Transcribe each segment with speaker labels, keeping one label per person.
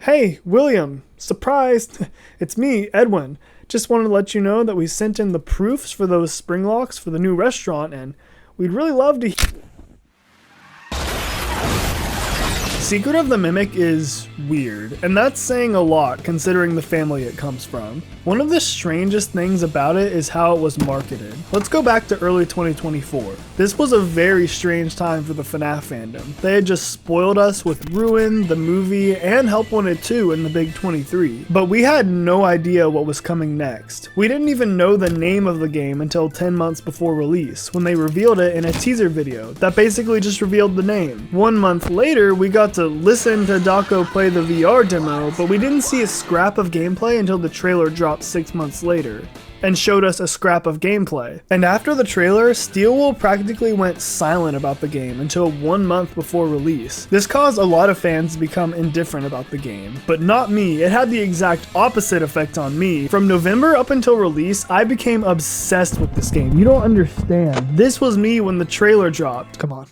Speaker 1: Hey, William! Surprise! It's me, Edwin. Just wanted to let you know that we sent in the proofs for those spring locks for the new restaurant, and we'd really love to Secret of the Mimic is weird, and that's saying a lot considering the family it comes from. One of the strangest things about it is how it was marketed. Let's go back to early 2024. This was a very strange time for the FNAF fandom. They had just spoiled us with Ruin, the movie, and Help Wanted 2 in the Big 23, but we had no idea what was coming next. We didn't even know the name of the game until 10 months before release, when they revealed it in a teaser video that basically just revealed the name. 1 month later, we got to listen to Daco play the VR demo, but we didn't see a scrap of gameplay until the trailer dropped 6 months later and showed us a scrap of gameplay. And after the trailer, Steelwool practically went silent about the game until 1 month before release. This caused a lot of fans to become indifferent about the game, but not me. It had the exact opposite effect on me. From November up until release, I became obsessed with this game. You don't understand. This was me when the trailer dropped. Come on.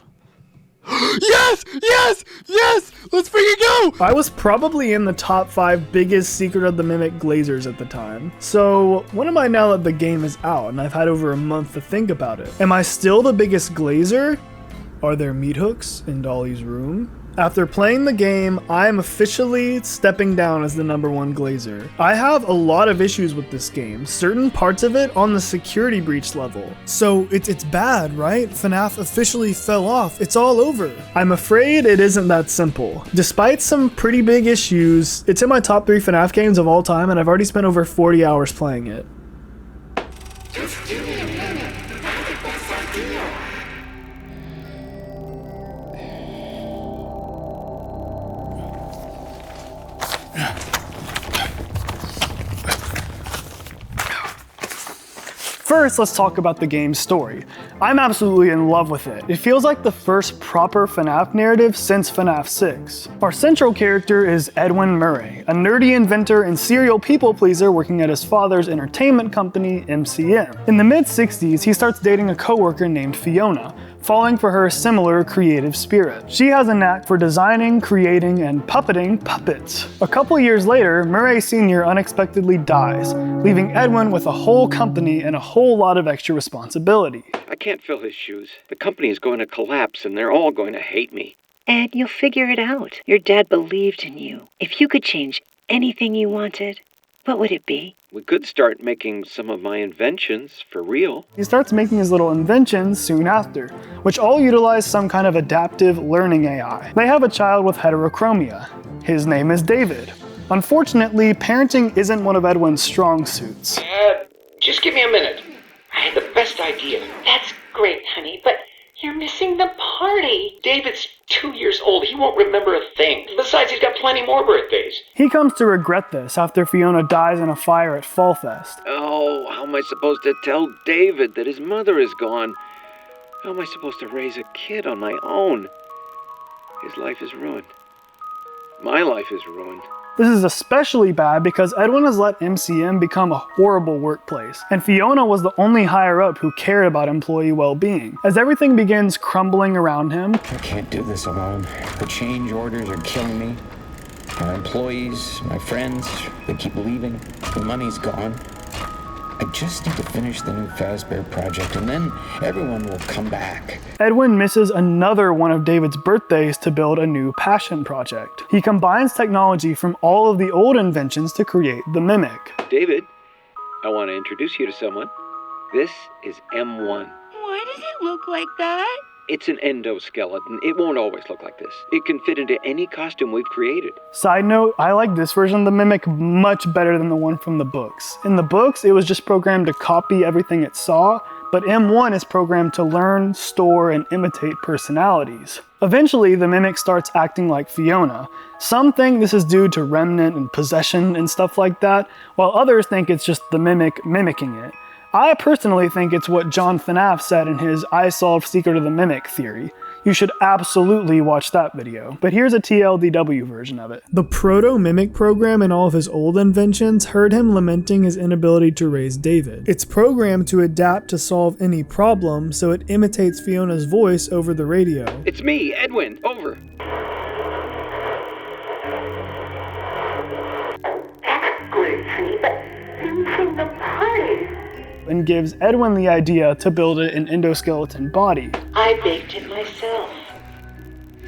Speaker 2: Yes! Yes! Yes! Let's freaking go!
Speaker 1: I was probably in the top 5 biggest Secret of the Mimic glazers at the time. So, what am I now that the game is out and I've had over a month to think about it? Am I still the biggest glazer? Are there meat hooks in Dolly's room? After playing the game, I am officially stepping down as the #1 glazer. I have a lot of issues with this game, certain parts of it on the security breach level. So it's bad, right? FNAF officially fell off, it's all over. I'm afraid it isn't that simple. Despite some pretty big issues, it's in my top 3 FNAF games of all time and I've already spent over 40 hours playing it.
Speaker 3: Just give me a minute. I have the best idea.
Speaker 1: First, let's talk about the game's story. I'm absolutely in love with it. It feels like the first proper FNAF narrative since FNAF 6. Our central character is Edwin Murray, a nerdy inventor and serial people pleaser working at his father's entertainment company, MCM. In the mid-60s, he starts dating a coworker named Fiona, falling for her similar creative spirit. She has a knack for designing, creating, and puppeting puppets. A couple years later, Murray Sr. unexpectedly dies, leaving Edwin with a whole company and a whole lot of extra responsibility.
Speaker 4: I can't fill his shoes. The company is going to collapse and they're all going to hate me.
Speaker 5: Ed, you'll figure it out. Your dad believed in you. If you could change anything you wanted, what would it be?
Speaker 4: We could start making some of my inventions for real.
Speaker 1: He starts making his little inventions soon after, which all utilize some kind of adaptive learning AI. They have a child with heterochromia. His name is David. Unfortunately, parenting isn't one of Edwin's strong suits.
Speaker 6: Just give me a minute. I had the best idea.
Speaker 3: That's great, honey, but you're missing the party.
Speaker 6: David's 2 years old. He won't remember a thing. Besides, he's got plenty more birthdays.
Speaker 1: He comes to regret this after Fiona dies in a fire at Fall Fest.
Speaker 4: Oh, how am I supposed to tell David that his mother is gone? How am I supposed to raise a kid on my own? His life is ruined. My life is ruined.
Speaker 1: This is especially bad because Edwin has let MCM become a horrible workplace, and Fiona was the only higher-up who cared about employee well-being. As everything begins crumbling around him,
Speaker 7: I can't do this alone. The change orders are killing me. My employees, my friends, they keep leaving. The money's gone. I just need to finish the new Fazbear project and then everyone will come back.
Speaker 1: Edwin misses another one of David's birthdays to build a new passion project. He combines technology from all of the old inventions to create the Mimic.
Speaker 4: David, I want to introduce you to someone. This is M1.
Speaker 5: Why does it look like that?
Speaker 4: It's an endoskeleton. It won't always look like this. It can fit into any costume we've created.
Speaker 1: Side note, I like this version of the Mimic much better than the one from the books. In the books, it was just programmed to copy everything it saw, but M1 is programmed to learn, store, and imitate personalities. Eventually, the Mimic starts acting like Fiona. Some think this is due to remnant and possession and stuff like that, while others think it's just the Mimic mimicking it. I personally think it's what John FNAF said in his I Solved Secret of the Mimic theory. You should absolutely watch that video, but here's a TLDW version of it. The Proto-Mimic program in all of his old inventions heard him lamenting his inability to raise David. It's programmed to adapt to solve any problem, so it imitates Fiona's voice over the radio.
Speaker 4: It's me, Edwin, over.
Speaker 1: and gives Edwin the idea to build it an endoskeleton body.
Speaker 5: I baked it myself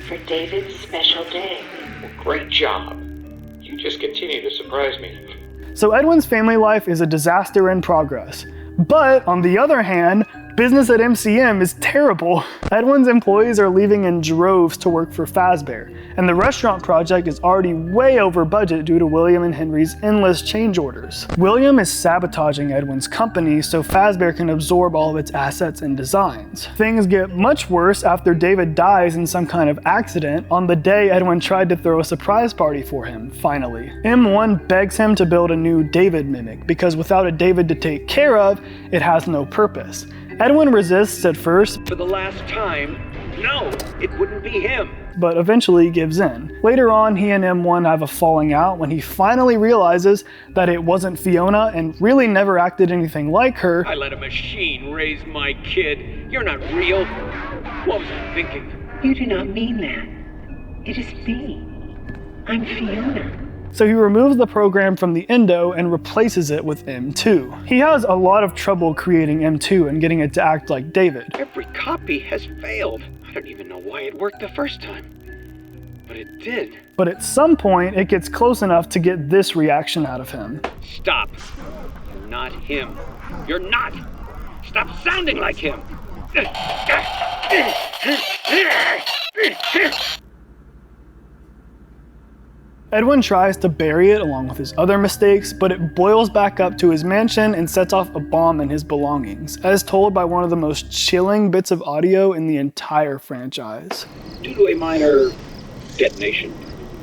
Speaker 5: for David's special day.
Speaker 6: Well, great job. You just continue to surprise me.
Speaker 1: So Edwin's family life is a disaster in progress. But on the other hand, business at MCM is terrible. Edwin's employees are leaving in droves to work for Fazbear, and the restaurant project is already way over budget due to William and Henry's endless change orders. William is sabotaging Edwin's company so Fazbear can absorb all of its assets and designs. Things get much worse after David dies in some kind of accident on the day Edwin tried to throw a surprise party for him, finally. M1 begs him to build a new David mimic because without a David to take care of, it has no purpose. Edwin resists at first,
Speaker 4: For the last time, no, it wouldn't be him.
Speaker 1: but eventually gives in. Later on, he and M1 have a falling out when he finally realizes that it wasn't Fiona and really never acted anything like her.
Speaker 4: I let a machine raise my kid. You're not real. What was I thinking?
Speaker 5: You do not mean that. It is me. I'm Fiona.
Speaker 1: So he removes the program from the Endo and replaces it with M2. He has a lot of trouble creating M2 and getting it to act like David.
Speaker 4: Every copy has failed. I don't even know why it worked the first time. But it did.
Speaker 1: But at some point, it gets close enough to get this reaction out of him.
Speaker 4: Stop. You're not him. You're not. Stop sounding like him.
Speaker 1: Edwin tries to bury it along with his other mistakes, but it boils back up to his mansion and sets off a bomb in his belongings, as told by one of the most chilling bits of audio in the entire franchise.
Speaker 8: Due to a minor detonation,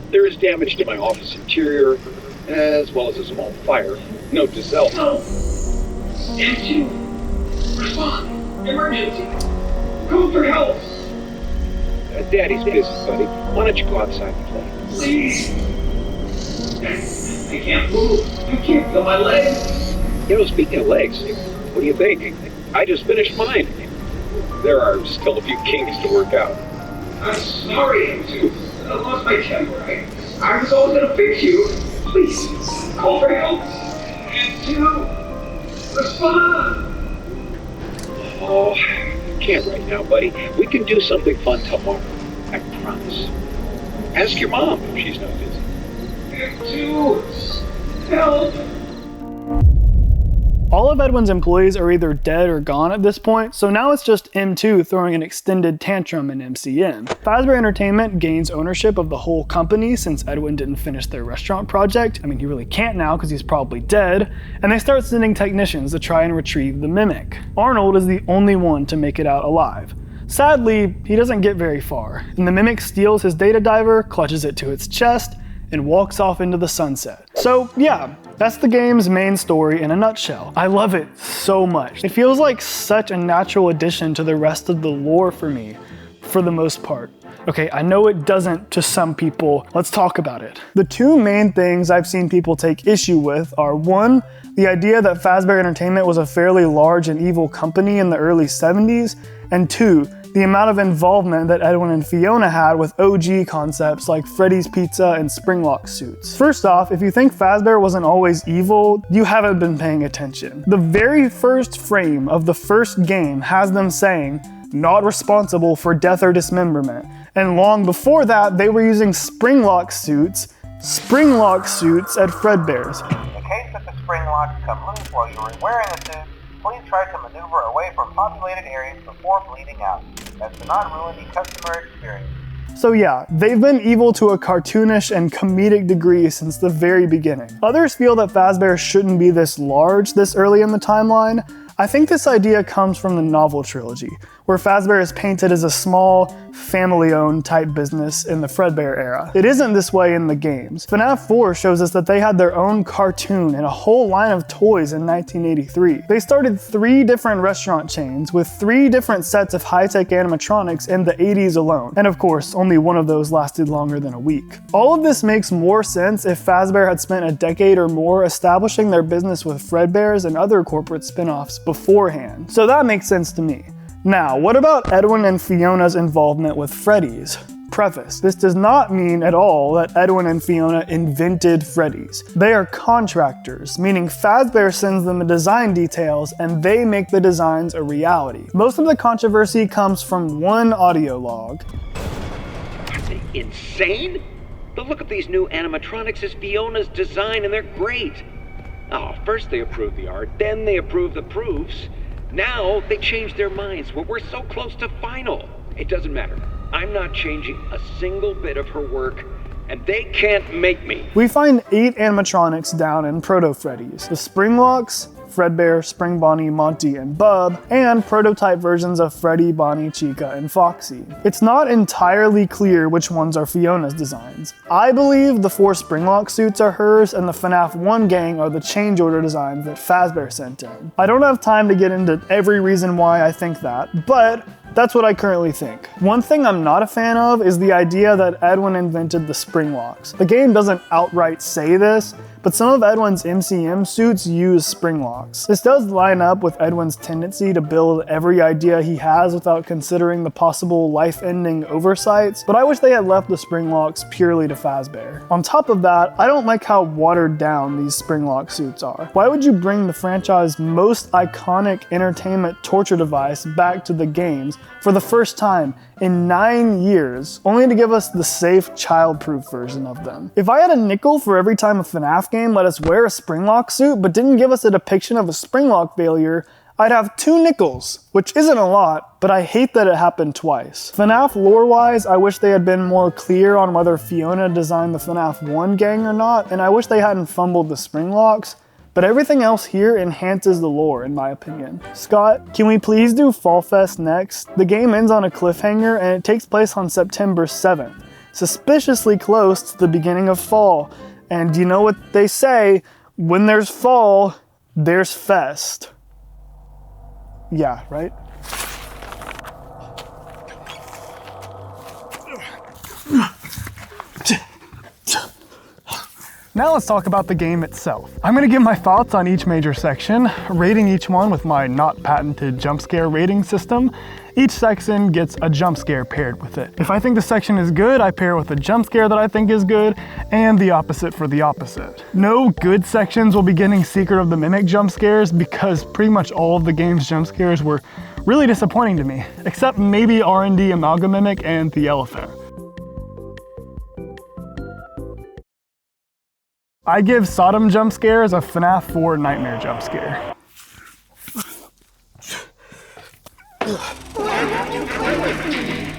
Speaker 8: there is damage to my office interior, as well as a small fire. Note to self.
Speaker 6: No! M2! Respond! Emergency! Call for help!
Speaker 8: Daddy's busy, buddy. Why don't you go outside and play?
Speaker 6: Please! I can't move. I can't feel my legs.
Speaker 8: You know, speaking of legs, what do you think? I just finished mine. There are still a few kinks to work out.
Speaker 6: I'm sorry, M2. I lost my temper. I was always gonna fix you. Please, call for help. M2, respond.
Speaker 8: Oh, can't right now, buddy. We can do something fun tomorrow. I promise. Ask your mom if she's not busy.
Speaker 6: M2, help.
Speaker 1: All of Edwin's employees are either dead or gone at this point, so now it's just M2 throwing an extended tantrum in MCM. Fazbear Entertainment gains ownership of the whole company since Edwin didn't finish their restaurant project. I mean, he really can't now because he's probably dead, and they start sending technicians to try and retrieve the mimic. Arnold is the only one to make it out alive. Sadly, he doesn't get very far, and the mimic steals his data diver, clutches it to its chest, and walks off into the sunset. So yeah, that's the game's main story in a nutshell. I love it so much. It feels like such a natural addition to the rest of the lore for me, for the most part. Okay, I know it doesn't to some people. Let's talk about it. The two main things I've seen people take issue with are one, the idea that Fazbear Entertainment was a fairly large and evil company in the early 70s, and two, the amount of involvement that Edwin and Fiona had with OG concepts like Freddy's Pizza and Springlock suits. First off, if you think Fazbear wasn't always evil, you haven't been paying attention. The very first frame of the first game has them saying, "Not responsible for death or dismemberment." And long before that, they were using Springlock suits at Fredbear's.
Speaker 9: In case that the spring locks come loose while you are wearing the suit, please try to maneuver away from populated areas before bleeding out, as to not ruin the customer experience.
Speaker 1: So yeah, they've been evil to a cartoonish and comedic degree since the very beginning. Others feel that Fazbear shouldn't be this large this early in the timeline. I think this idea comes from the novel trilogy, where Fazbear is painted as a small, family-owned type business in the Fredbear era. It isn't this way in the games. FNAF 4 shows us that they had their own cartoon and a whole line of toys in 1983. They started 3 different restaurant chains with 3 different sets of high-tech animatronics in the 80s alone. And of course, only one of those lasted longer than a week. All of this makes more sense if Fazbear had spent a decade or more establishing their business with Fredbear's and other corporate spin-offs beforehand. So that makes sense to me. Now, what about Edwin and Fiona's involvement with Freddy's? Preface: this does not mean at all that Edwin and Fiona invented Freddy's. They are contractors, meaning Fazbear sends them the design details and they make the designs a reality. Most of the controversy comes from one audio log.
Speaker 4: Are they insane? The look of these new animatronics is Fiona's design and they're great. Oh, first they approve the art, then they approve the proofs. Now they change their minds. Well, we're so close to final. It doesn't matter. I'm not changing a single bit of her work, and they can't make me.
Speaker 1: We find 8 animatronics down in Proto Freddy's. The Springlocks, Fredbear, Spring Bonnie, Monty, and Bub, and prototype versions of Freddy, Bonnie, Chica, and Foxy. It's not entirely clear which ones are Fiona's designs. I believe the 4 Springlock suits are hers, and the FNAF 1 gang are the change order designs that Fazbear sent in. I don't have time to get into every reason why I think that, but that's what I currently think. One thing I'm not a fan of is the idea that Edwin invented the Springlocks. The game doesn't outright say this, but some of Edwin's MCM suits use Springlocks. This does line up with Edwin's tendency to build every idea he has without considering the possible life-ending oversights, but I wish they had left the Springlocks purely to Fazbear. On top of that, I don't like how watered down these Springlock suits are. Why would you bring the franchise's most iconic entertainment torture device back to the games for the first time in 9 years, only to give us the safe, child-proof version of them? If I had a nickel for every time a FNAF game let us wear a Springlock suit but didn't give us a depiction of a Springlock failure, I'd have 2 nickels, which isn't a lot, but I hate that it happened twice. FNAF lore-wise, I wish they had been more clear on whether Fiona designed the FNAF 1 gang or not, and I wish they hadn't fumbled the Springlocks, but everything else here enhances the lore, in my opinion. Scott, can we please do Fall Fest next? The game ends on a cliffhanger and it takes place on September 7th, suspiciously close to the beginning of fall. And you know what they say, when there's fall, there's fest. Yeah, right? Now let's talk about the game itself. I'm going to give my thoughts on each major section, rating each one with my not patented Jumpscare rating system. Each section gets a Jumpscare paired with it. If I think the section is good, I pair with a Jumpscare that I think is good, and the opposite for the opposite. No good sections will be getting Secret of the Mimic Jumpscares because pretty much all of the game's Jumpscares were really disappointing to me, except maybe R&D Amalgamimic and the Elephant. I give Sodom Jumpscares a FNAF 4 Nightmare Jumpscare.
Speaker 3: Why have you come with me?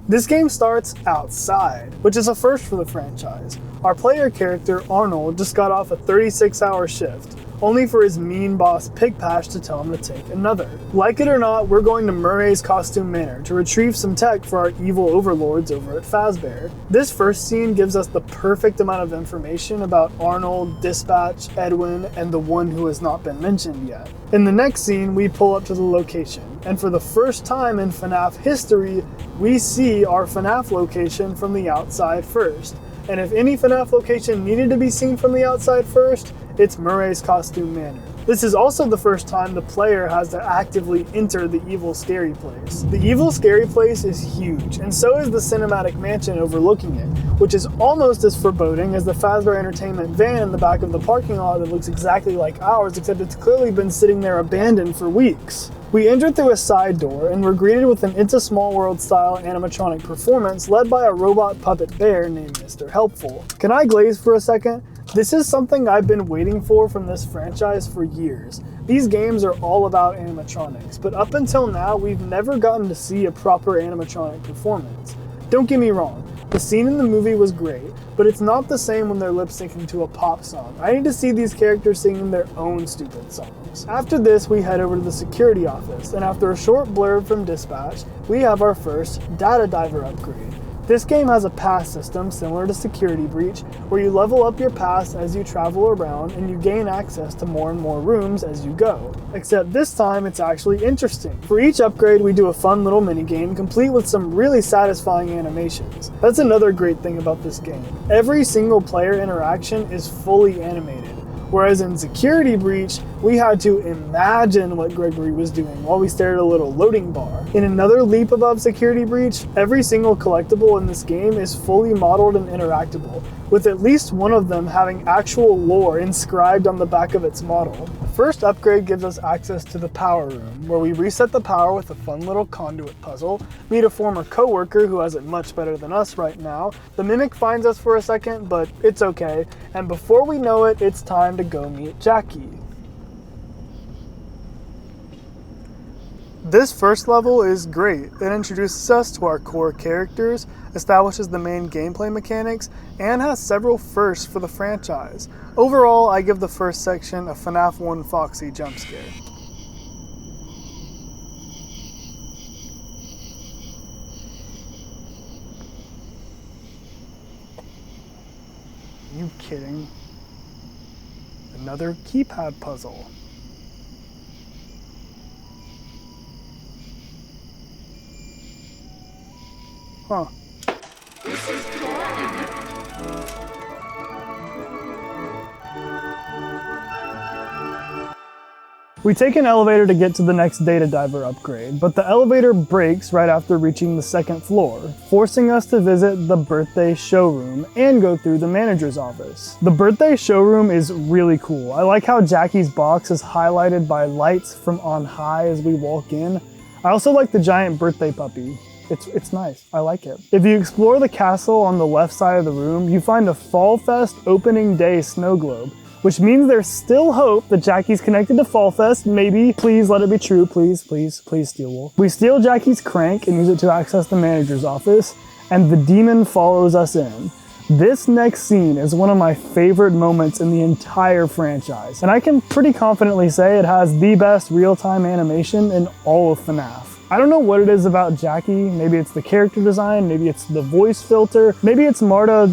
Speaker 1: This game starts outside, which is a first for the franchise. Our player character, Arnold, just got off a 36-hour shift, only for his mean boss Pigpatch to tell him to take another. Like it or not, we're going to Murray's Costume Manor to retrieve some tech for our evil overlords over at Fazbear. This first scene gives us the perfect amount of information about Arnold, Dispatch, Edwin, and the one who has not been mentioned yet. In the next scene, we pull up to the location, and for the first time in FNAF history, we see our FNAF location from the outside first. And if any FNAF location needed to be seen from the outside first, it's Murray's Costume Manor. This is also the first time the player has to actively enter the evil scary place. The evil scary place is huge, and so is the cinematic mansion overlooking it, which is almost as foreboding as the Fazbear Entertainment van in the back of the parking lot that looks exactly like ours, except it's clearly been sitting there abandoned for weeks. We enter through a side door and we're greeted with an It's a Small World style animatronic performance led by a robot puppet bear named Mr. Helpful. Can I glaze for a second? This is something I've been waiting for from this franchise for years. These games are all about animatronics, but up until now we've never gotten to see a proper animatronic performance. Don't get me wrong, the scene in the movie was great, but it's not the same when they're lip syncing to a pop song. I need to see these characters singing their own stupid songs. After this, we head over to the security office, and after a short blurb from Dispatch, we have our first Data Diver upgrade. This game has a pass system similar to Security Breach, where you level up your pass as you travel around and you gain access to more and more rooms as you go. Except this time it's actually interesting. For each upgrade we do a fun little minigame complete with some really satisfying animations. That's another great thing about this game. Every single player interaction is fully animated. Whereas in Security Breach, we had to imagine what Gregory was doing while we stared at a little loading bar. In another leap above Security Breach, every single collectible in this game is fully modeled and interactable, with at least one of them having actual lore inscribed on the back of its model. The first upgrade gives us access to the power room, where we reset the power with a fun little conduit puzzle, meet a former co-worker who has it much better than us right now. The Mimic finds us for a second, but it's okay, and before we know it, it's time to go meet Jackie. This first level is great. It introduces us to our core characters, establishes the main gameplay mechanics, and has several firsts for the franchise. Overall, I give the first section a FNAF 1 Foxy jump scare. Are you kidding? Another keypad puzzle. Huh.
Speaker 3: This is Cawthon.
Speaker 1: We take an elevator to get to the next data diver upgrade, but the elevator breaks right after reaching the second floor, forcing us to visit the birthday showroom and go through the manager's office. The birthday showroom is really cool. I like how Jackie's box is highlighted by lights from on high as we walk in. I also like the giant birthday puppy. It's nice, I like it. If you explore the castle on the left side of the room, you find a Fall Fest opening day snow globe, which means there's still hope that Jackie's connected to Fall Fest. Maybe, please let it be true, please, please, please, Steel Wolf. We steal Jackie's crank and use it to access the manager's office, and the demon follows us in. This next scene is one of my favorite moments in the entire franchise, and I can pretty confidently say it has the best real-time animation in all of FNAF. I don't know what it is about Jackie. Maybe it's the character design, maybe it's the voice filter, maybe it's Marta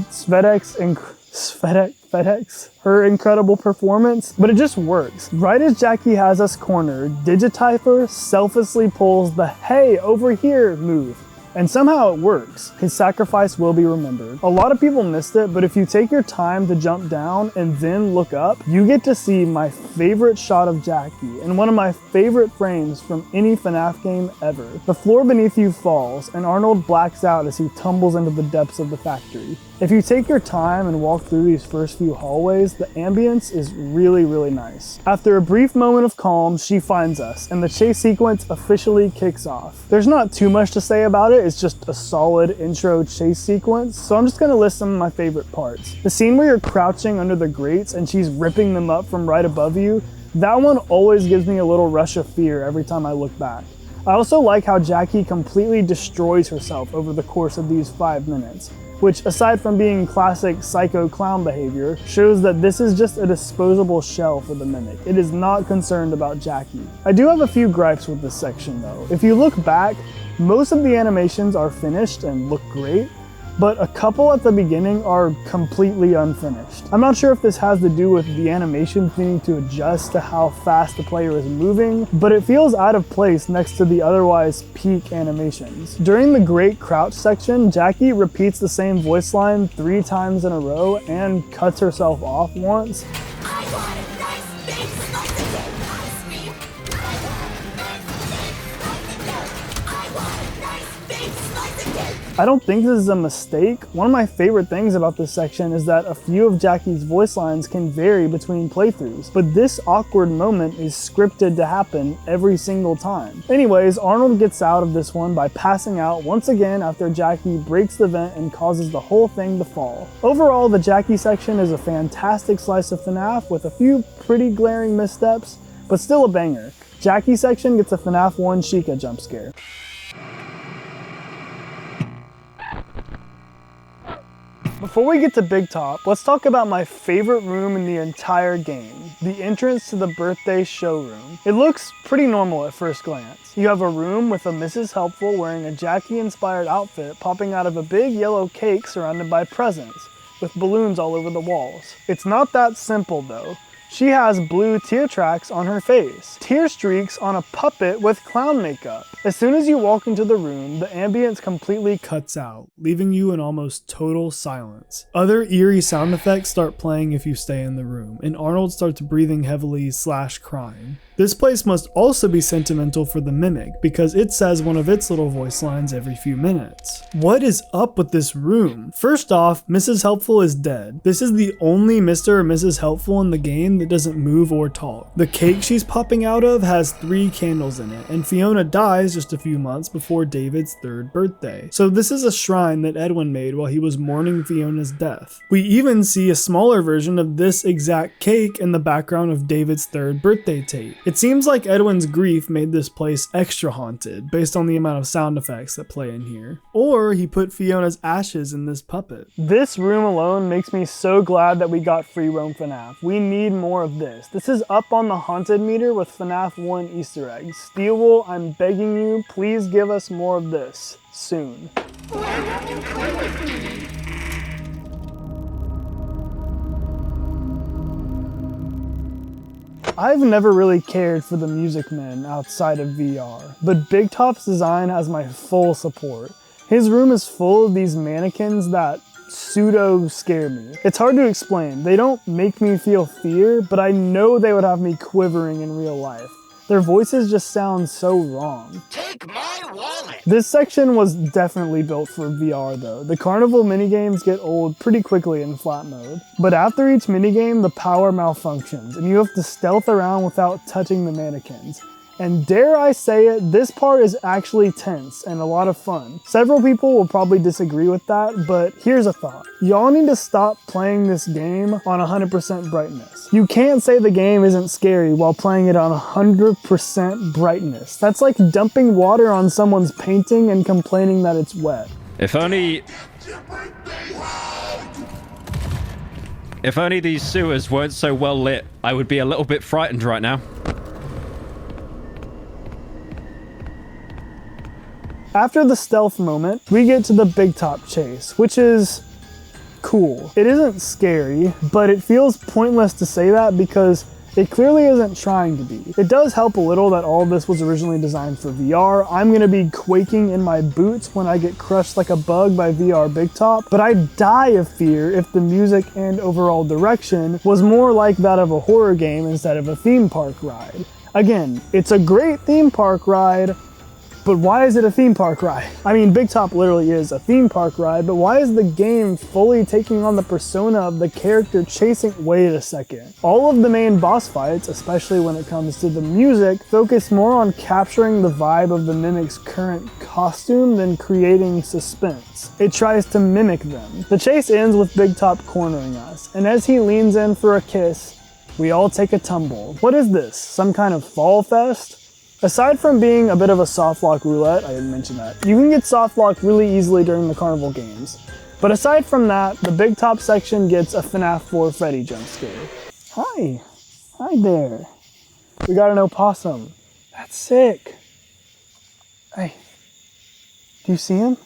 Speaker 1: FedEx, her incredible performance, but it just works. Right as Jackie has us cornered, Digityper selflessly pulls the "hey, over here" move. And somehow it works. His sacrifice will be remembered. A lot of people missed it, but if you take your time to jump down and then look up, you get to see my favorite shot of Jackie and one of my favorite frames from any FNAF game ever. The floor beneath you falls, and Arnold blacks out as he tumbles into the depths of the factory. If you take your time and walk through these first few hallways, the ambience is really, really nice. After a brief moment of calm, she finds us, and the chase sequence officially kicks off. There's not too much to say about it, it's just a solid intro chase sequence, so I'm just gonna list some of my favorite parts. The scene where you're crouching under the grates and she's ripping them up from right above you, that one always gives me a little rush of fear every time I look back. I also like how Jackie completely destroys herself over the course of these 5 minutes, which, aside from being classic psycho clown behavior, shows that this is just a disposable shell for the Mimic. It is not concerned about Jackie. I do have a few gripes with this section though. If you look back, most of the animations are finished and look great, but a couple at the beginning are completely unfinished. I'm not sure if this has to do with the animations needing to adjust to how fast the player is moving, but it feels out of place next to the otherwise peak animations. During the Great Crouch section, Jackie repeats the same voice line 3 times in a row and cuts herself off once.
Speaker 3: I want a nice big slice of cake ice cream. I want a nice big slice of cake.
Speaker 1: I don't think this is a mistake. One of my favorite things about this section is that a few of Jackie's voice lines can vary between playthroughs, but this awkward moment is scripted to happen every single time. Anyways, Arnold gets out of this one by passing out once again after Jackie breaks the vent and causes the whole thing to fall. Overall, the Jackie section is a fantastic slice of FNAF with a few pretty glaring missteps, but still a banger. Jackie section gets a FNAF 1 Chica jump scare. Before we get to Big Top, let's talk about my favorite room in the entire game, the entrance to the birthday showroom. It looks pretty normal at first glance. You have a room with a Mrs. Helpful wearing a Jackie-inspired outfit popping out of a big yellow cake surrounded by presents, with balloons all over the walls. It's not that simple though. She has blue tear tracks on her face, tear streaks on a puppet with clown makeup. As soon as you walk into the room, the ambience completely cuts out, leaving you in almost total silence. Other eerie sound effects start playing if you stay in the room, and Arnold starts breathing heavily / crying. This place must also be sentimental for the Mimic, because it says one of its little voice lines every few minutes. What is up with this room? First off, Mrs. Helpful is dead. This is the only Mr. or Mrs. Helpful in the game that doesn't move or talk. The cake she's popping out of has 3 candles in it, and Fiona dies just a few months before David's 3rd birthday. So this is a shrine that Edwin made while he was mourning Fiona's death. We even see a smaller version of this exact cake in the background of David's 3rd birthday tape. It seems like Edwin's grief made this place extra haunted based on the amount of sound effects that play in here. Or he put Fiona's ashes in this puppet. This room alone makes me so glad that we got free roam FNAF. We need more of this. This is up on the haunted meter with FNAF 1 Easter eggs. Steelwool, I'm begging you, please give us more of this. Soon.
Speaker 3: Why don't you come with me?
Speaker 1: I've never really cared for the Music Men outside of VR, but Big Top's design has my full support. His room is full of these mannequins that pseudo scare me. It's hard to explain. They don't make me feel fear, but I know they would have me quivering in real life. Their voices just sound so wrong.
Speaker 3: Take my wallet!
Speaker 1: This section was definitely built for VR though. The Carnival minigames get old pretty quickly in flat mode. But after each minigame, the power malfunctions, and you have to stealth around without touching the mannequins. And dare I say it, this part is actually tense and a lot of fun. Several people will probably disagree with that, but here's a thought. Y'all need to stop playing this game on 100% brightness. You can't say the game isn't scary while playing it on 100% brightness. That's like dumping water on someone's painting and complaining that it's wet.
Speaker 10: If only these sewers weren't so well lit, I would be a little bit frightened right now.
Speaker 1: After the stealth moment, we get to the Big Top chase, which is cool. It isn't scary, but it feels pointless to say that because it clearly isn't trying to be. It does help a little that all of this was originally designed for VR. I'm gonna be quaking in my boots when I get crushed like a bug by VR Big Top, but I'd die of fear if the music and overall direction was more like that of a horror game instead of a theme park ride. Again, it's a great theme park ride, but why is it a theme park ride? I mean, Big Top literally is a theme park ride, but why is the game fully taking on the persona of the character chasing? Wait a second. All of the main boss fights, especially when it comes to the music, focus more on capturing the vibe of the Mimic's current costume than creating suspense. It tries to mimic them. The chase ends with Big Top cornering us, and as he leans in for a kiss, we all take a tumble. What is this? Some kind of fall fest? Aside from being a bit of a softlock roulette, I didn't mention that, you can get softlocked really easily during the Carnival games. But aside from that, the Big Top section gets a FNAF 4 Freddy jump scare. Hi. Hi there. We got an opossum. That's sick. Hey. Do you see him?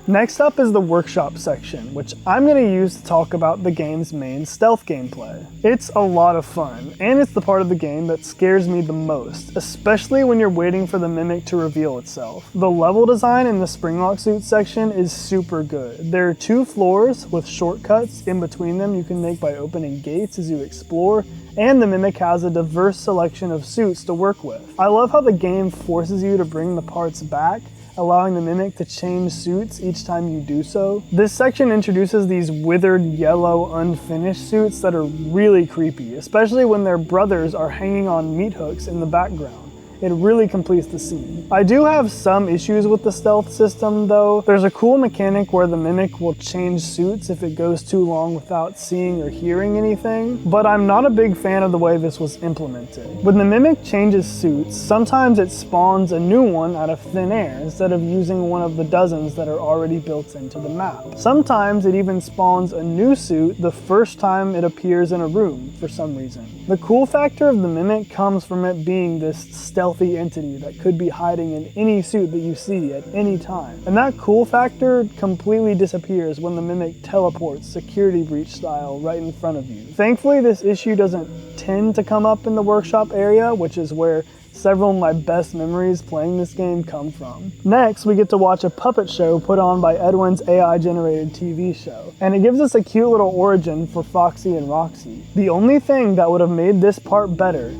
Speaker 1: Next up is the workshop section, which I'm going to use to talk about the game's main stealth gameplay. It's a lot of fun, and it's the part of the game that scares me the most, especially when you're waiting for the Mimic to reveal itself. The level design in the Springlock suit section is super good. There are 2 floors with shortcuts in between them you can make by opening gates as you explore, and the Mimic has a diverse selection of suits to work with. I love how the game forces you to bring the parts back, allowing the Mimic to change suits each time you do so. This section introduces these withered yellow unfinished suits that are really creepy, especially when their brothers are hanging on meat hooks in the background. It really completes the scene. I do have some issues with the stealth system though. There's a cool mechanic where the Mimic will change suits if it goes too long without seeing or hearing anything, but I'm not a big fan of the way this was implemented. When the Mimic changes suits, sometimes it spawns a new one out of thin air instead of using one of the dozens that are already built into the map. Sometimes it even spawns a new suit the first time it appears in a room for some reason. The cool factor of the Mimic comes from it being this stealth stealthy entity that could be hiding in any suit that you see at any time. And that cool factor completely disappears when the Mimic teleports security breach style right in front of you. Thankfully, this issue doesn't tend to come up in the workshop area, which is where several of my best memories playing this game come from. Next, we get to watch a puppet show put on by Edwin's AI-generated TV show, and it gives us a cute little origin for Foxy and Roxy. The only thing that would have made this part better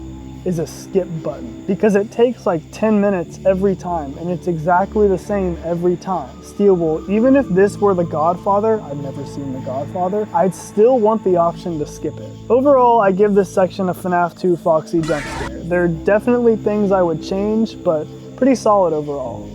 Speaker 1: is a skip button, because it takes like 10 minutes every time, and it's exactly the same every time. Steelwool, even if this were The Godfather, I've never seen The Godfather, I'd still want the option to skip it. Overall, I give this section a FNAF 2 Foxy Jumpscare. There are definitely things I would change, but pretty solid overall.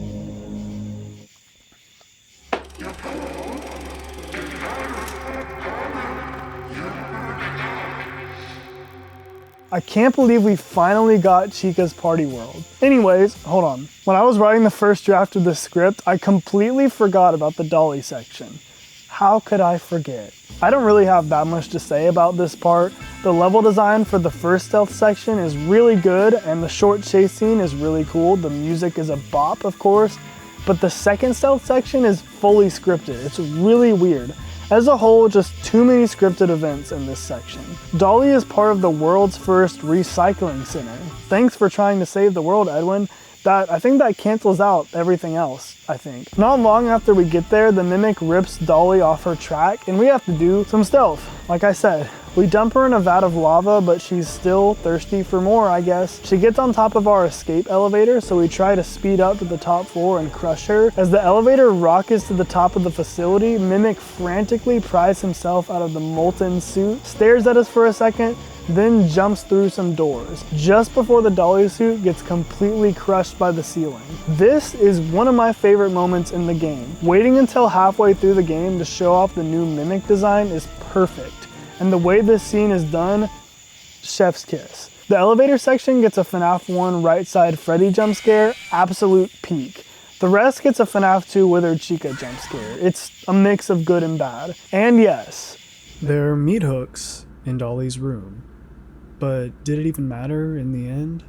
Speaker 1: I can't believe we finally got Chica's Party World. Anyways, hold on. When I was writing the first draft of the script, I completely forgot about the dolly section. How could I forget? I don't really have that much to say about this part. The level design for the first stealth section is really good, and the short chase scene is really cool. The music is a bop, of course, but the second stealth section is fully scripted. It's really weird. As a whole, just too many scripted events in this section. Dolly is part of the world's first recycling center. Thanks for trying to save the world, Edwin. I think that cancels out everything else, I think. Not long after we get there, the Mimic rips Dolly off her track, and we have to do some stealth. Like I said, we dump her in a vat of lava, but she's still thirsty for more, I guess. She gets on top of our escape elevator, so we try to speed up to the top floor and crush her. As the elevator rockets to the top of the facility, Mimic frantically pries himself out of the molten suit, stares at us for a second, then jumps through some doors, just before the dolly suit gets completely crushed by the ceiling. This is one of my favorite moments in the game. Waiting until halfway through the game to show off the new Mimic design is perfect. And the way this scene is done, chef's kiss. The elevator section gets a FNAF 1 right side Freddy jump scare, absolute peak. The rest gets a FNAF 2 Withered Chica jump scare. It's a mix of good and bad. And yes,
Speaker 2: there are meat hooks in Dolly's room. But did it even matter in the end?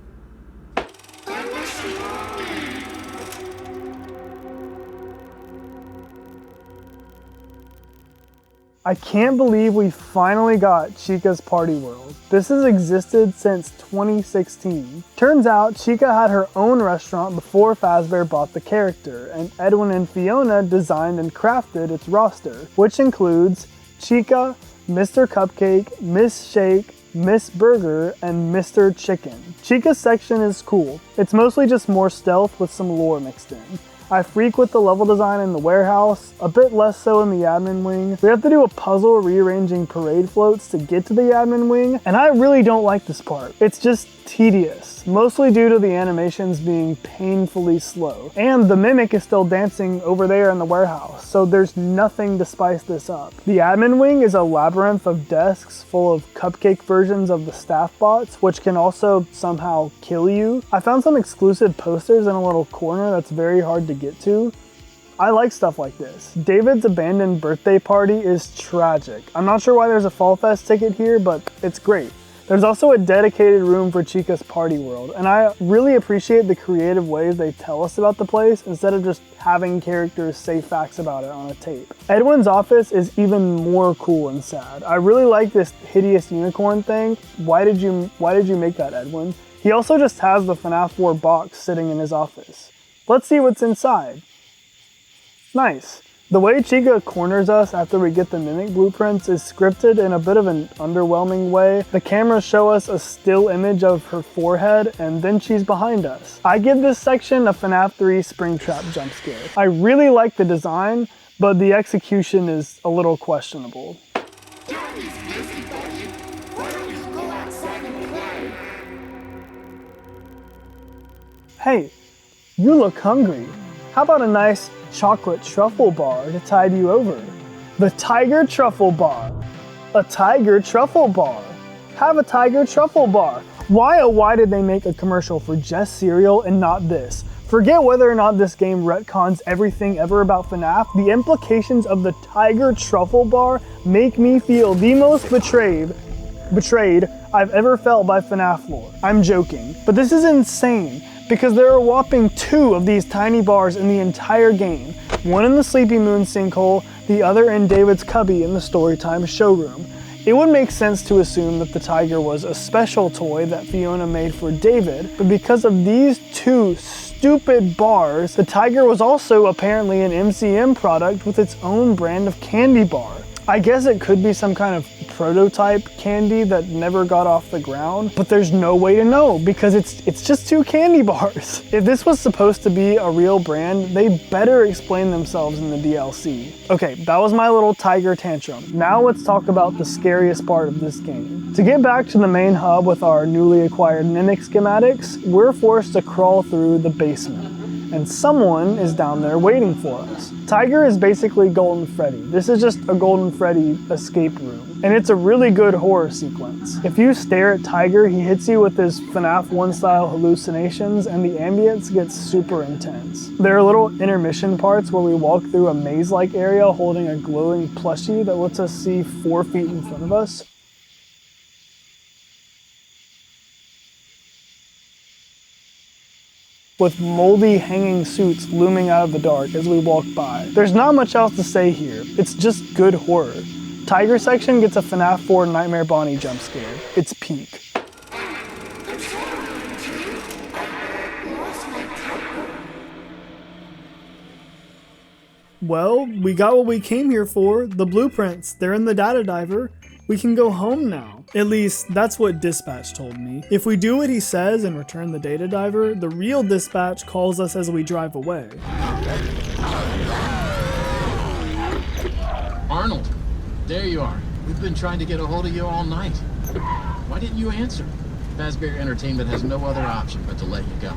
Speaker 1: I can't believe we finally got Chica's Party World. This has existed since 2016. Turns out Chica had her own restaurant before Fazbear bought the character, and Edwin and Fiona designed and crafted its roster, which includes Chica, Mr. Cupcake, Miss Shake, Miss Burger, and Mr. Chicken. Chica's section is cool. It's mostly just more stealth with some lore mixed in. I freak with the level design in the warehouse, a bit less so in the admin wing. We have to do a puzzle rearranging parade floats to get to the admin wing, and I really don't like this part. It's just tedious, mostly due to the animations being painfully slow. And the Mimic is still dancing over there in the warehouse, so there's nothing to spice this up. The admin wing is a labyrinth of desks full of cupcake versions of the staff bots, which can also somehow kill you. I found some exclusive posters in a little corner that's very hard to get to. I like stuff like this. David's abandoned birthday party is tragic. I'm not sure why there's a Fall Fest ticket here, but it's great. There's also a dedicated room for Chica's Party World, and I really appreciate the creative ways they tell us about the place instead of just having characters say facts about it on a tape. Edwin's office is even more cool and sad. I really like this hideous unicorn thing. Why did you make that, Edwin? He also just has the FNAF 4 box sitting in his office. Let's see what's inside. Nice. The way Chica corners us after we get the Mimic blueprints is scripted in a bit of an underwhelming way. The cameras show us a still image of her forehead, and then she's behind us. I give this section a FNAF 3 Springtrap jump scare. I really like the design, but the execution is a little questionable. Hey, you look hungry. How about a nice chocolate truffle bar to tide you over? The Tiger Truffle Bar. A Tiger Truffle Bar. Have a Tiger Truffle Bar. Why did they make a commercial for just cereal and not this? Forget whether or not this game retcons everything ever about FNAF, the implications of the Tiger Truffle Bar make me feel the most betrayed I've ever felt by FNAF lore. I'm joking, but this is insane. because there are a whopping 2 of these tiny bars in the entire game. One in the Sleepy Moon sinkhole, the other in David's cubby in the Storytime showroom. It would make sense to assume that the tiger was a special toy that Fiona made for David, but because of these 2 stupid bars, the tiger was also apparently an MCM product with its own brand of candy bar. I guess it could be some kind of prototype candy that never got off the ground, but there's no way to know because it's just 2 candy bars. If this was supposed to be a real brand, they better explain themselves in the DLC. Okay, that was my little tiger tantrum. Now let's talk about the scariest part of this game. To get back to the main hub with our newly acquired Mimic schematics, we're forced to crawl through the basement. And someone is down there waiting for us. Tiger is basically Golden Freddy. This is just a Golden Freddy escape room. And it's a really good horror sequence. If you stare at Tiger, he hits you with his FNAF 1 style hallucinations and the ambience gets super intense. There are little intermission parts where we walk through a maze-like area holding a glowing plushie that lets us see 4 feet in front of us. With moldy hanging suits looming out of the dark as we walk by. There's not much else to say here, it's just good horror. Tiger section gets a FNAF 4 Nightmare Bonnie jump scare. It's peak. Well, we got what we came here for, the blueprints. They're in the data diver. We can go home now. At least, that's what Dispatch told me. If we do what he says and return the data diver, the real Dispatch calls us as we drive away.
Speaker 11: Arnold, there you are. We've been trying to get a hold of you all night. Why didn't you answer? Fazbear Entertainment has no other option but to let you go.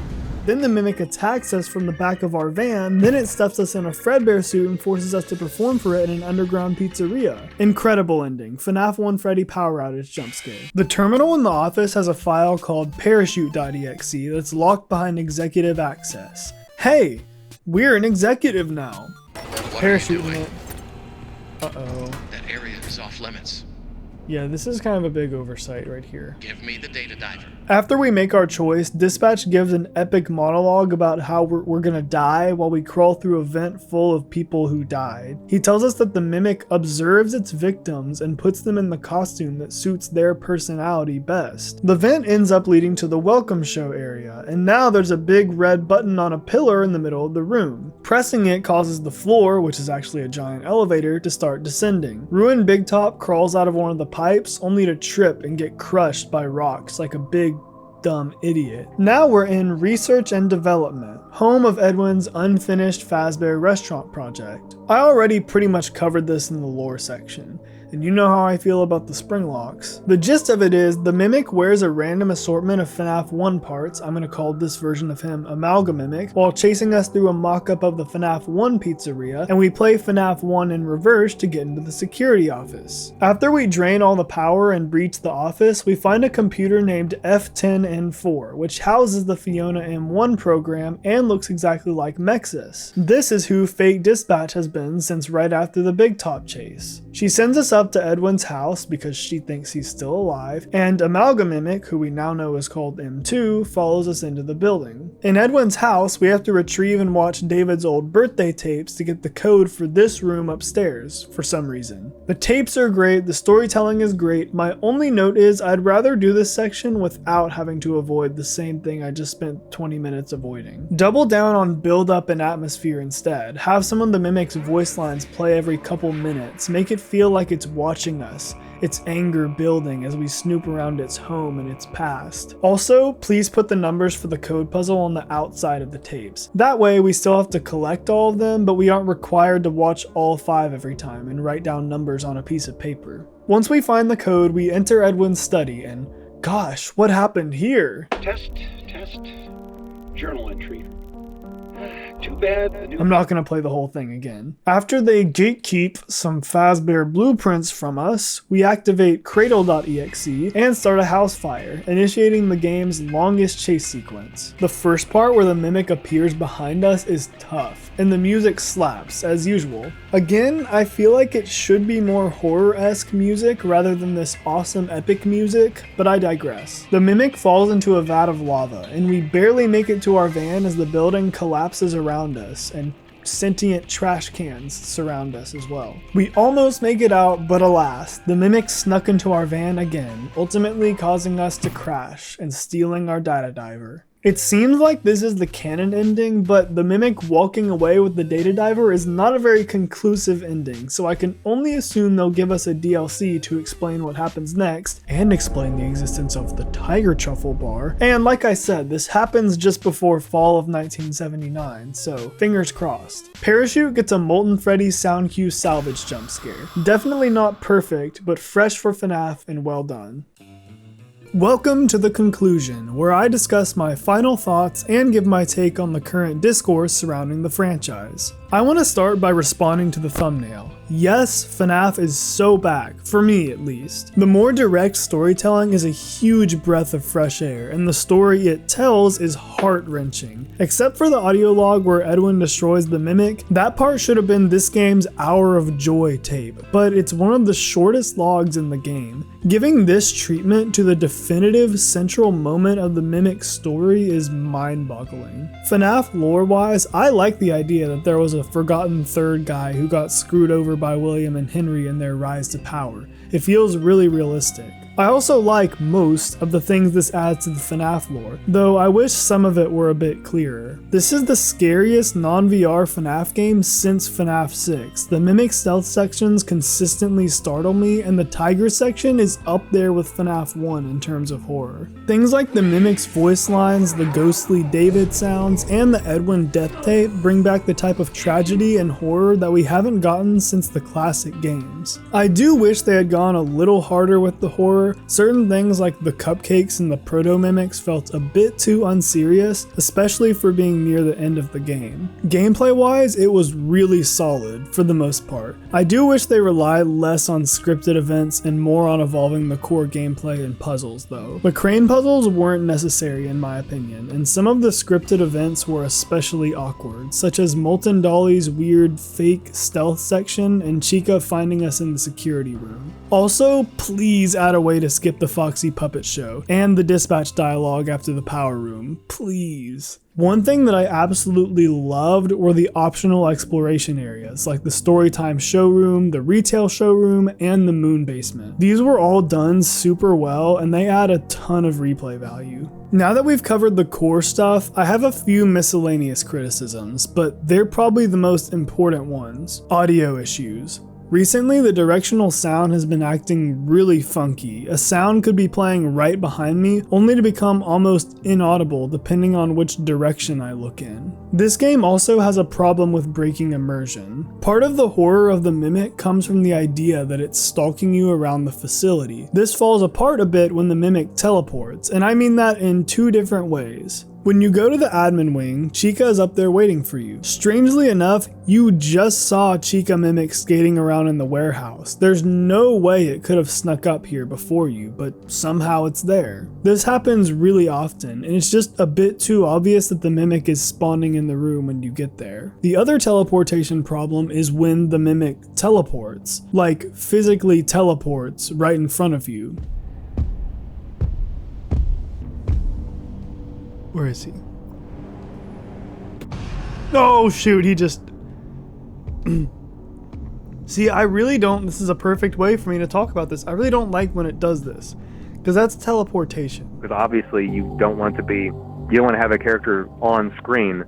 Speaker 1: Then the Mimic attacks us from the back of our van, then it stuffs us in a Fredbear suit and forces us to perform for it in an underground pizzeria. Incredible ending. FNAF 1 Freddy power outage jump scare. The terminal in the office has a file called parachute.exe that's locked behind executive access. Hey, we're an executive now. Parachute in it. Uh-oh.
Speaker 12: That area is off limits.
Speaker 1: Yeah, this is kind of a big oversight right here.
Speaker 12: Give me the data diver.
Speaker 1: After we make our choice, Dispatch gives an epic monologue about how we're gonna die while we crawl through a vent full of people who died. He tells us that the Mimic observes its victims and puts them in the costume that suits their personality best. The vent ends up leading to the welcome show area, and now there's a big red button on a pillar in the middle of the room. Pressing it causes the floor, which is actually a giant elevator, to start descending. Ruined Big Top crawls out of one of the pipes only to trip and get crushed by rocks like a big dumb idiot. Now we're in Research and Development, home of Edwin's unfinished Fazbear restaurant project. I already pretty much covered this in the lore section, and you know how I feel about the spring locks. The gist of it is, the Mimic wears a random assortment of FNAF 1 parts, I'm gonna call this version of him Amalgamimic, while chasing us through a mock-up of the FNAF 1 pizzeria, and we play FNAF 1 in reverse to get into the security office. After we drain all the power and breach the office, we find a computer named F10N4, which houses the Fiona M1 program and looks exactly like Mexis. This is who Fake Dispatch has been since right after the Big Top chase. She sends us up to Edwin's house because she thinks he's still alive, and Amalgamimic, who we now know is called M2, follows us into the building. In Edwin's house, we have to retrieve and watch David's old birthday tapes to get the code for this room upstairs, for some reason. The tapes are great, the storytelling is great, my only note is I'd rather do this section without having to avoid the same thing I just spent 20 minutes avoiding. Double down on build up and atmosphere instead, have some of the Mimic's voice lines play every couple minutes, make it feel like it's watching us, its anger building as we snoop around its home and its past. Also, please put the numbers for the code puzzle on the outside of the tapes. That way we still have to collect all of them, but we aren't required to watch all 5 every time and write down numbers on a piece of paper. Once we find the code, we enter Edwin's study and gosh, what happened here?
Speaker 8: Test. Journal entry. Too bad the new...
Speaker 1: I'm not going to play the whole thing again. After they gatekeep some Fazbear blueprints from us, we activate Cradle.exe and start a house fire, initiating the game's longest chase sequence. The first part where the Mimic appears behind us is tough, and the music slaps, as usual. Again, I feel like it should be more horror-esque music rather than this awesome epic music, but I digress. The Mimic falls into a vat of lava, and we barely make it to our van as the building collapses around us, and sentient trash cans surround us as well. We almost make it out, but alas, the Mimic snuck into our van again, ultimately causing us to crash and stealing our data diver. It seems like this is the canon ending, but the Mimic walking away with the data diver is not a very conclusive ending, so I can only assume they'll give us a DLC to explain what happens next, and explain the existence of the Tiger Truffle Bar. And like I said, this happens just before fall of 1979, so fingers crossed. Parachute gets a Molten Freddy sound cue salvage jump scare. Definitely not perfect, but fresh for FNAF and well done. Welcome to the conclusion, where I discuss my final thoughts and give my take on the current discourse surrounding the franchise. I want to start by responding to the thumbnail. Yes, FNAF is so back, for me at least. The more direct storytelling is a huge breath of fresh air, and the story it tells is heart-wrenching. Except for the audio log where Edwin destroys the Mimic, that part should have been this game's Hour of Joy tape, but it's one of the shortest logs in the game. Giving this treatment to the definitive central moment of the Mimic's story is mind-boggling. FNAF lore-wise, I like the idea that there was a forgotten third guy who got screwed over by William and Henry in their rise to power. It feels really realistic. I also like most of the things this adds to the FNAF lore, though I wish some of it were a bit clearer. This is the scariest non-VR FNAF game since FNAF 6. The Mimic stealth sections consistently startle me, and the Tiger section is up there with FNAF 1 in terms of horror. Things like the Mimic's voice lines, the ghostly David sounds, and the Edwin death tape bring back the type of tragedy and horror that we haven't gotten since the classic games. I do wish they had gone a little harder with the horror. Certain things like the cupcakes and the proto-mimics felt a bit too unserious, especially for being near the end of the game. Gameplay-wise, it was really solid, for the most part. I do wish they relied less on scripted events and more on evolving the core gameplay and puzzles, though. The crane puzzles weren't necessary in my opinion, and some of the scripted events were especially awkward, such as Molten Dolly's weird fake stealth section and Chica finding us in the security room. Also, please add a way to skip the Foxy Puppet Show and the dispatch dialogue after the power room, please. One thing that I absolutely loved were the optional exploration areas, like the Storytime showroom, the retail showroom, and the moon basement. These were all done super well, and they add a ton of replay value. Now that we've covered the core stuff, I have a few miscellaneous criticisms, but they're probably the most important ones. Audio issues. Recently, the directional sound has been acting really funky. A sound could be playing right behind me, only to become almost inaudible depending on which direction I look in. This game also has a problem with breaking immersion. Part of the horror of the Mimic comes from the idea that it's stalking you around the facility. This falls apart a bit when the Mimic teleports, and I mean that in two different ways. When you go to the admin wing, Chica is up there waiting for you. Strangely enough, you just saw Chica Mimic skating around in the warehouse. There's no way it could have snuck up here before you, but somehow it's there. This happens really often, and it's just a bit too obvious that the Mimic is spawning in the room when you get there. The other teleportation problem is when the Mimic teleports, like physically teleports right in front of you. Where is he? Oh shoot, he just... See, I really don't... This is a perfect way for me to talk about this. I really don't like when it does this, because that's teleportation.
Speaker 13: Because obviously you don't want to have a character on screen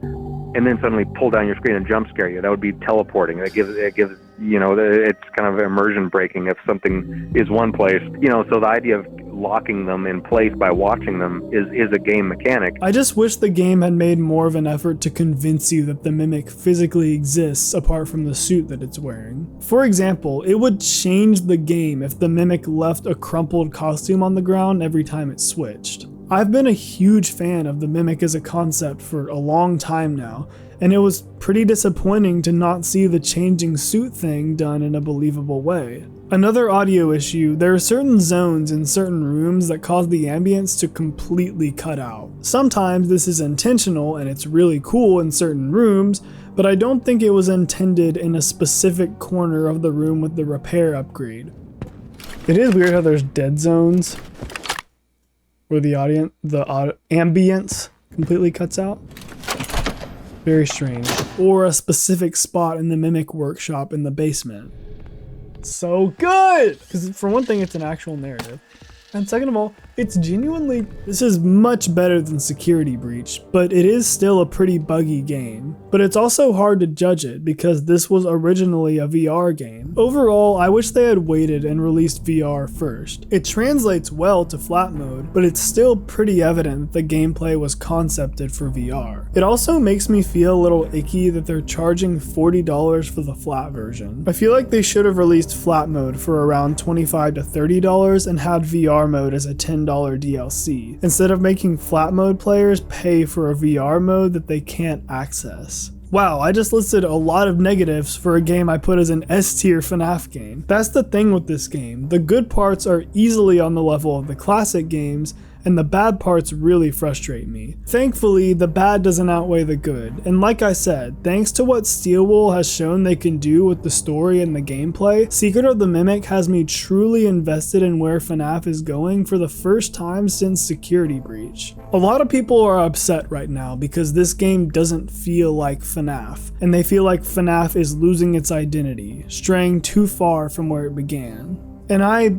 Speaker 13: and then suddenly pull down your screen and jump scare you. That would be teleporting. It gives it's kind of immersion breaking if something is one place. So the idea of locking them in place by watching them is a game mechanic.
Speaker 1: I just wish the game had made more of an effort to convince you that the Mimic physically exists apart from the suit that it's wearing. For example, it would change the game if the Mimic left a crumpled costume on the ground every time it switched. I've been a huge fan of the Mimic as a concept for a long time now, and it was pretty disappointing to not see the changing suit thing done in a believable way. Another audio issue, there are certain zones in certain rooms that cause the ambience to completely cut out. Sometimes this is intentional and it's really cool in certain rooms, but I don't think it was intended in a specific corner of the room with the repair upgrade. It is weird how there's dead zones where the ambience completely cuts out. Very strange. Or a specific spot in the Mimic workshop in the basement. So good! Because for one thing, it's an actual narrative. And second of all, it's genuinely, this is much better than Security Breach, but it is still a pretty buggy game. But it's also hard to judge it because this was originally a VR game. Overall, I wish they had waited and released VR first. It translates well to flat mode, but it's still pretty evident that the gameplay was concepted for VR. It also makes me feel a little icky that they're charging $40 for the flat version. I feel like they should have released flat mode for around $25 to $30 and had VR mode as a $10 DLC, instead of making flat mode players pay for a VR mode that they can't access. Wow, I just listed a lot of negatives for a game I put as an S-tier FNAF game. That's the thing with this game. The good parts are easily on the level of the classic games, and the bad parts really frustrate me. Thankfully, the bad doesn't outweigh the good, and like I said, thanks to what Steelwool has shown they can do with the story and the gameplay, Secret of the Mimic has me truly invested in where FNAF is going for the first time since Security Breach. A lot of people are upset right now because this game doesn't feel like FNAF, and they feel like FNAF is losing its identity, straying too far from where it began. And I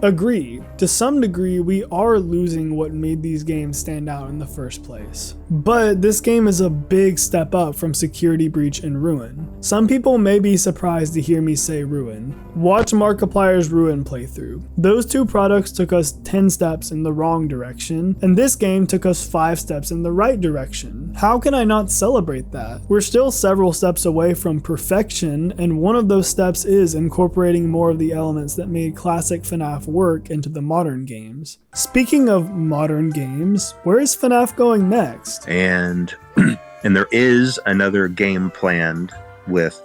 Speaker 1: agree. To some degree, we are losing what made these games stand out in the first place. But this game is a big step up from Security Breach and Ruin. Some people may be surprised to hear me say Ruin. Watch Markiplier's Ruin playthrough. Those two products took us 10 steps in the wrong direction, and this game took us 5 steps in the right direction. How can I not celebrate that? We're still several steps away from perfection, and one of those steps is incorporating more of the elements that made classic FNAF work into the modern games. Speaking of modern games, where is FNAF going next?
Speaker 14: And there is another game planned with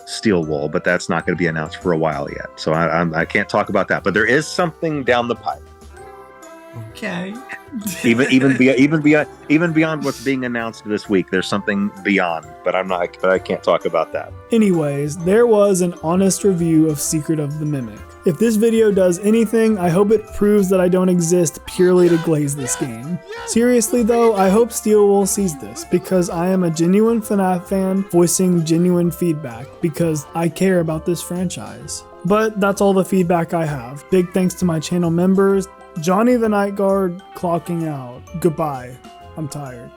Speaker 14: Steelwool, but that's not going to be announced for a while yet. So I can't talk about that. But there is something down the pipe.
Speaker 15: Okay.
Speaker 14: even beyond what's being announced this week, there's something beyond, but I can't talk about that.
Speaker 1: Anyways, there was an honest review of Secret of the Mimic. If this video does anything, I hope it proves that I don't exist purely to glaze this game. Seriously though, I hope Steelwool sees this, because I am a genuine FNAF fan voicing genuine feedback, because I care about this franchise. But that's all the feedback I have. Big thanks to my channel members. Johnny the Night Guard clocking out. Goodbye. I'm tired.